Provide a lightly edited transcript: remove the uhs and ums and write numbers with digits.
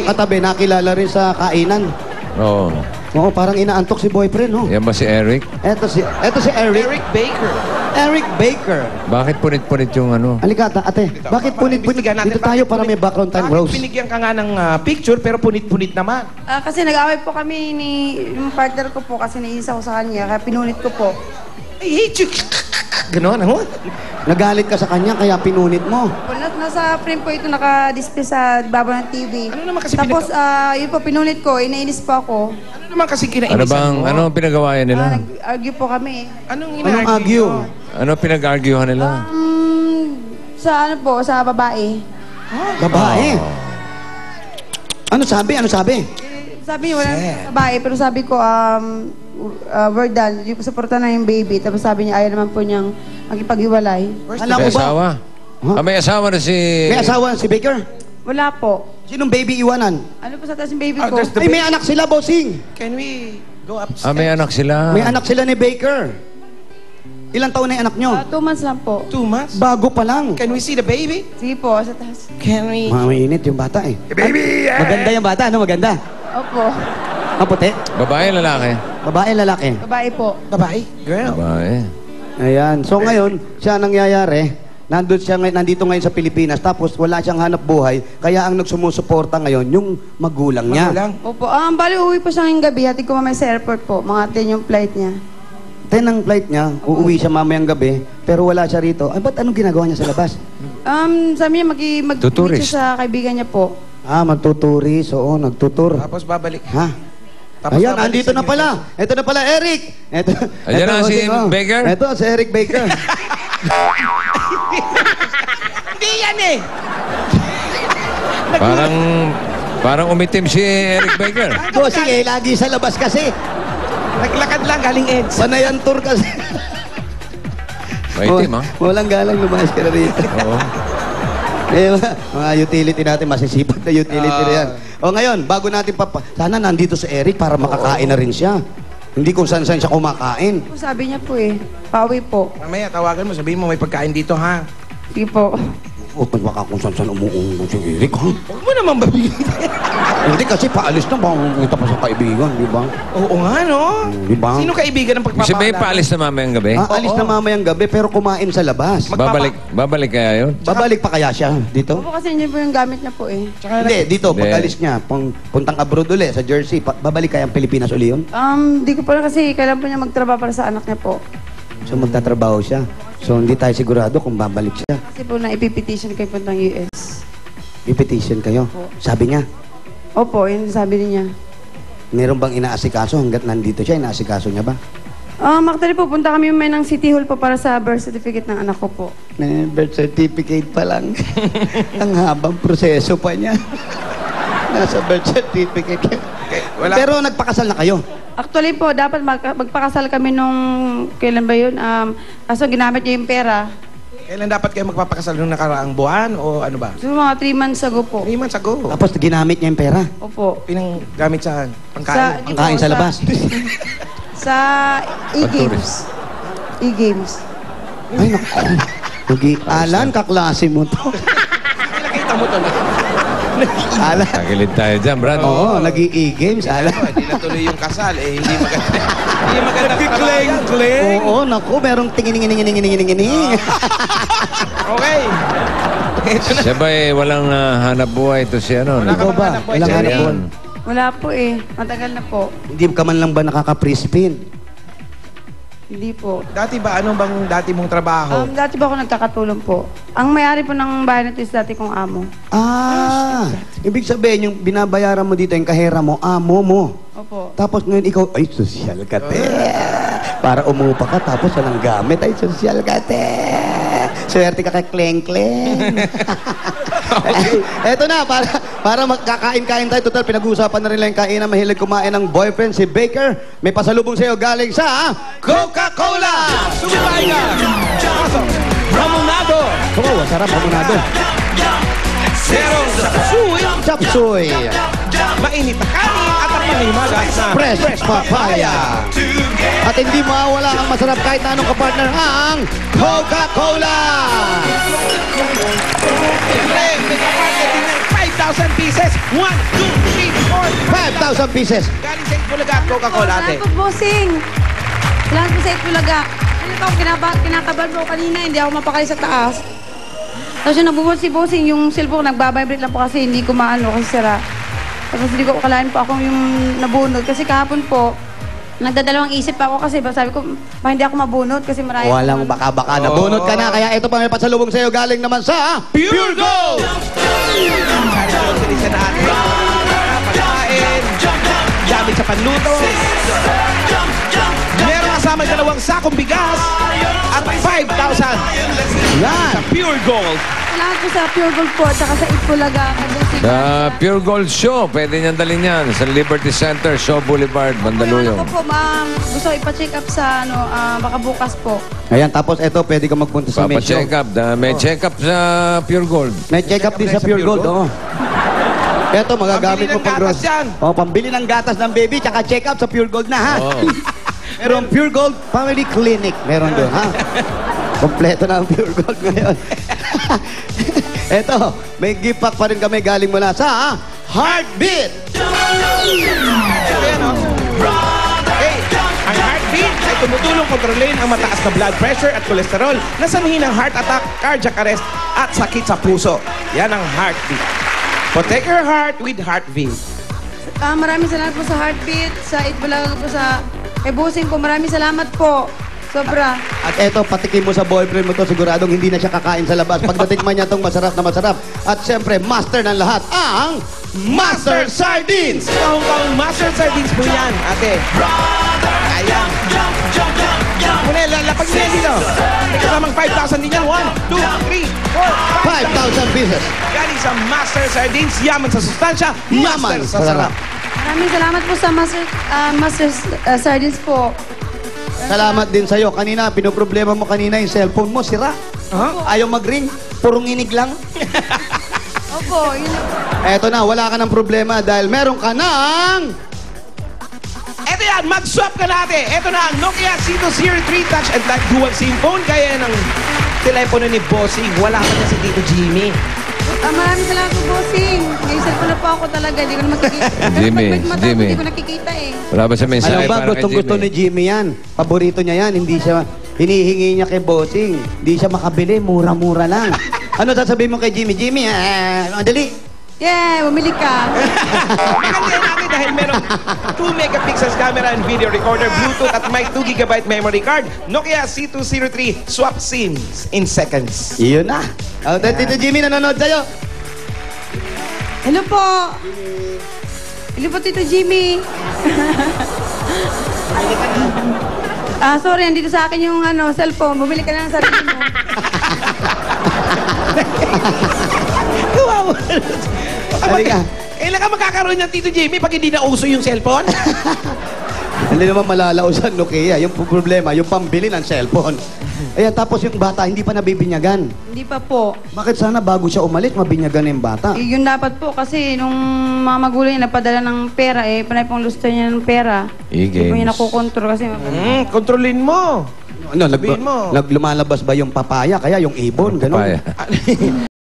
kanyang katabi, nakilala rin sa kainan. Oo. Oo, parang inaantok si boyfriend, no? Yan ba si Eric? Eto si Eric. Eric Baker. Eric Baker. Bakit punit-punit yung ano? Halika, ate. Bakit punit-punit? Dito tayo para may background time, Rose. Bakit binigyan ka nga ng picture pero punit-punit naman? Kasi nag-away po kami yung partner ko po kasi naiisa ko sa kanya, kaya pinunit ko po. I hate you. Ganon, ano? Nagalit ka sa kanya, kaya pinunit mo. Nasa frame po ito naka-display sa baba ng TV. Ano naman kasi Tapos, yun po, pinunit ko, inainis po ako. Ano naman kasi Ano kinainisan bang, mo? ano ang pinagawayan nila? Nag-argue po kami. Anong Anong ina-argue? argue? Ano pinag-arguhan nila? Sa ano po, sa babae. Babae. Ano sabi? Ano sabi? Sabi niya, walang babae, pero sabi ko, we're done. Yung suporta na yung baby. Tapos sabi niya, ayaw naman po niyang magipaghiwalay. Alam May mo ba? asawa? Huh? May asawa na si... May asawa si Baker? Wala po. Sinong baby iwanan? Ano po sa taas yung baby ko? there's the Ay, may anak sila, bossing. Can we go upstairs? may anak sila. May anak sila ni Baker. Ilang taon na yung anak nyo? 2 months lang po. 2 months? Bago pa lang. Can we see the baby? Sige po, sa taas. Can we... Mainit yung bata eh. Baby! Maganda yung bata, ano? Maganda. Opo. Maputi. Babae, lalaki? Babae, lalaki. Babae po. Babae? Girl? Babae. Ayan. So ngayon, siya nangyayari, nandito ngayon sa Pilipinas, tapos wala siyang hanap buhay, kaya ang nagsumusuporta ngayon, yung magulang niya. Magulang? Opo. Bali, uwi po siya ngayong gabi. Hatid ko mamaya sa airport po. Mga 10 yung flight niya. 10 ang flight niya, uuwi siya mamayang gabi, pero wala siya rito. Ay, ba't anong ginagawa niya sa labas? Sabi niya, mag-meet Tuturist. siya sa kaibigan niya po. Magtuturis. Oo, nagtutur. Tapos babalik. Ha? Tapos Ayan, babalik andito sa na pala. Ito na pala, Eric. Ito, Ayan na si Baker? Ito, si Eric Baker. Hindi yan eh! Parang umitim si Eric Baker. Bossing eh, lagi sa labas kasi. Naglakad lang galing EDS. Panayan tour kasi. Maitim, ha? Walang galang lumayas ka na rito. Oo. Eh, mga utility natin, masisipag na utility na yan. O ngayon, bago natin sana nandito si Eric para makakain na rin siya. Hindi kung saan siya kumakain. Sabi niya po eh, pauwi po. Mamaya, tawagan mo. Sabihin mo may pagkain dito, ha? Sige po. O, baka kung saan umuungong si Eric, ha? Huwag mo naman babigyan. Hindi kasi paalis na, baka pumunta pa sa kaibigan, di ba? Oo nga, no? Di ba? Sino kaibigan ng Ibig sabihin, pagpapaalala? paalis na mamayang gabi? Alis na mamayang gabi, pero kumain sa labas. Babalik kaya yun? Babalik pa kaya siya dito? Opo kasi yun po yung gamit niya po eh. Hindi, dito, Hindi. pag alis niya, puntang abroad ulit sa Jersey, babalik kaya ang Pilipinas uli yun? Di ko pa lang kasi kailan po niya magtrabaho para sa anak niya po. So magtatrabaho siya. So hindi tayo sigurado kung babalik siya. Kasi po na ipipetition kay puntang US. I-petition kayo. Sabi niya, Opo, yun sabi niya. meron bang inaasikaso hanggat nandito siya? Inaasikaso niya ba? Actually po, punta kami may ng City Hall po para sa birth certificate ng anak ko po. Birth certificate pa lang. Ang habang proseso pa niya. Nasa birth certificate. Wala. Pero nagpakasal na kayo. Actually po, dapat magpakasal kami nung, kailan ba yun? Kaso ginamit niya yung pera. Kailan dapat kayo magpapakasal nung nakaraang buwan o ano ba? So mga 3 months ago po. 3 months ago. Tapos ginamit niya yung pera. Opo. Pinanggamit saan? Pangkain? Di Pangkain po, sa labas. Sa e-games. E-games. Ay, naku. Alan, kaklase mo to. Nakita mo to na. Alan. Tagilid tayo dyan, Brad. Oo, nag-i-games, Alan. Hindi na tuloy yung kasal eh. Hindi maganda. Hindi maganda trabaho. Oo, naku, merong tingin. Okay. Ito na. Siya ba walang hanap buhay ito si ano? Wala ka Ikaw bang ba? hanap buhay Walang dyan? hanap buhay? Wala po eh. Matagal na po. Hindi ka man lang ba nakaka-pre-spin? Hindi po. Dati ba, ano bang dati mong trabaho? Dati ba ako nagkakatulong po? Ang may-ari po ng bahay na ito is dati kong amo. Ibig sabihin, yung binabayaran mo dito, yung kahera mo, amo mo. Opo. Tapos ngayon ikaw, ay, sosyal ka, te. Para umupa ka, tapos walang gamit, ay, sosyal ka, te. Swerte ka kay Kleng-Kleng. Eto na, para magkakain-kain tayo. Total, pinag-uusapan na rin lang yung kainan. Mahilig kumain ng boyfriend, si Baker. May pasalubong sa'yo galing sa Coca-Cola! Sumibay ka! Ramonado! Oo, sarap, hamonado. Zero Suy! Chapsuy. Mainit na kanin at ang malimagas na Fresh papaya. At hindi mawawala ang masarap kahit na anong kapartner ang Coca-Cola! Siyempre, may kapatid din ng 5,000 pieces. 1, 2, 3, 4, 5,000 pieces. Galing sa Itbulaga at Coca-Cola, ate. Salamat po, bossing. Salamat po sa Itbulaga. Ano ako, kinakabahan po kanina, hindi ako mapakali sa taas. Tapos yung nabubot si bossing, yung cellphone, nagbabibrate lang po kasi hindi ko maano, kasi sira. Tapos hindi ko akalain po ako yung nabunod. Kasi kahapon po, nagdadalawang isip pa ako kasi sabi ko, hindi ako mabunod kasi marami. Walang baka-baka. Nabunot ka na. Kaya ito pa may pasalubong sa'yo galing naman sa Pure Gold! Galing sa groceries na ate. Pagkain, gamit sa panluto. Meron kasama dalawang sakong bigas at 5,000 yan. sa Pure Gold. Salamat po sa Pure Gold po at saka sa Itbulaga. Sa Pure Gold Show, pwede niyan dalhin yan. Sa Liberty Center, Shaw Boulevard, Mandaluyong. Ako po, ma'am, gusto ko ipa-check up sa, baka bukas po. Ayan, tapos ito, pwede ka magpunta sa Medyo. Papa-check up. May check up sa Pure Gold. May check up din sa Pure Gold, oo. Ito, magagamit Pambili mo ng pag gatas yan. Oh, pambili ng gatas ng baby, tsaka check up sa Pure Gold na, ha? Oo. Meron Pure Gold Family Clinic. Meron doon, ha? Kompleto na ang Pure Gold ngayon. Ito, may gift pack pa rin kami galing mula sa Heartbeat. Ayan, oh. Hey, ang Heartbeat ay tumutulong kontrolin ang mataas na blood pressure at kolesterol na sanhi ng heart attack, cardiac arrest at sakit sa puso. Yan ang Heartbeat. Protect your heart with Heartbeat. Maraming salamat po sa Heartbeat, sa Itbulaga po sa Bossing po. Maraming salamat po. Sobra. At eto, patikim mo sa boyfriend mo to, siguradong hindi na siya kakain sa labas. Pag natikman niya tong masarap na masarap. At siyempre, master ng lahat, ang Master Sardines! Kahong-kahong Master Sardines po yan, ate. Ayan. Muna, lalapag niya dito. May kasamang 5,000 din yan. 1, 2, 3, 4, 5,000 pieces. Galing sa Master Sardines, yaman sa sustansya, Yaman master sa sa sarap. Maraming salamat po sa Master Sardines po. Salamat din sa'yo. Kanina, pinoproblema mo kanina yung cellphone mo, sira. Ayaw mag-ring, purong inig lang. Opo, yun. Eto na, wala ka ng problema dahil meron ka ng... Eto yan, mag-swap ka natin. Eto na ang Nokia C203 Touch and Type Dual SIM phone. Kaya ng telepono ni Bossing. Wala pa niya si Tito Jimmy. Maraming salamat po, Bossing. May cellphone na po ako talaga. Hindi ko na makikita. Jimmy, Pero pag mata, Jimmy. hindi ko nakikita eh. Wala ba siya mensahe Alam ba, para kay gustong-gusto ni Jimmy? Jimmy yan. Paborito niya yan. Hindi siya... Hinihingi niya kay Bossing. Hindi siya makabili. Mura-mura lang. Ano sasabihin mo kay Jimmy? Jimmy, madali. Yeah, bumili ka. Maganda yan natin dahil meron 2 megapixels camera and video recorder, Bluetooth at may 2 GB memory card. Nokia C203 swap SIMs in seconds. Iyon na. Tito Jimmy, nanonood sa'yo. Hello po. Hello po, Tito Jimmy. Sorry, andito sa akin yung cellphone. Bumili ka na ng sarili mo. Halika. Kailan ka magkakaroon ng Tito Jimmy pag hindi na uso yung cellphone? Hindi naman malalausan Nokia. Yung problema, yung pambili ng cellphone. Ayan, tapos yung bata, hindi pa nabibinyagan. Hindi pa po. Bakit sana bago siya umalis, mabinyagan na yung bata? Yun dapat po kasi nung mga magulang niya napadala ng pera, panay pong lusto niya ng pera. Hindi po niya E-games. nakukontrol kasi Kontrolin mo. Ano, Sabihin mo. lumalabas ba yung papaya, kaya yung ibon, gano'n? Papaya.